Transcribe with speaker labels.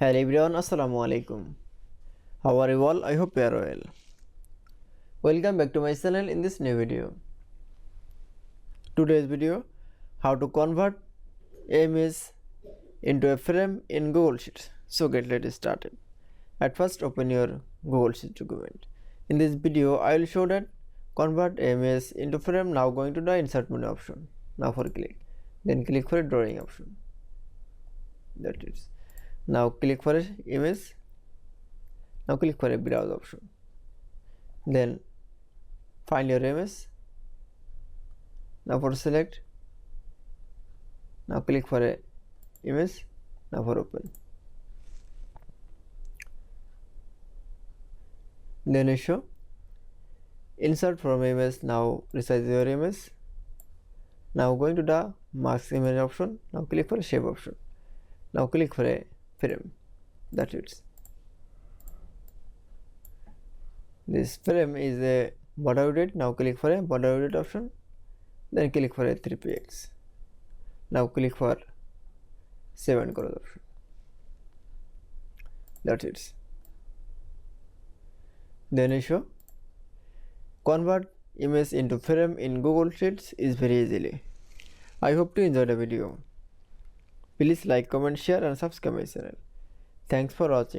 Speaker 1: Hello everyone, Assalamu alaikum. How are you all? I hope you are well. Welcome back to my channel in this new video. Today's video, how to convert image into a frame in Google Sheets. So let's started. At first open your Google Sheets document. In this video, I will show that convert image into frame. Now going to the insert menu option. Now for click. Then click for drawing option. That is. Now click for image. Now click for a browse option. Then find your image. Now for select. Now click for a image. Now for open. Then you show insert from image. Now resize your image. Now going to the mask image option. Now click for a shape option. Now click for a frame. That's it. This frame is a border width. Now click for a border width option. Then click for a 3px. Now click for save and close option. That's it. Then you show convert image into frame in Google Sheets is very easily. I hope to enjoy the video. Please like, comment, share and subscribe my channel. Thanks for watching.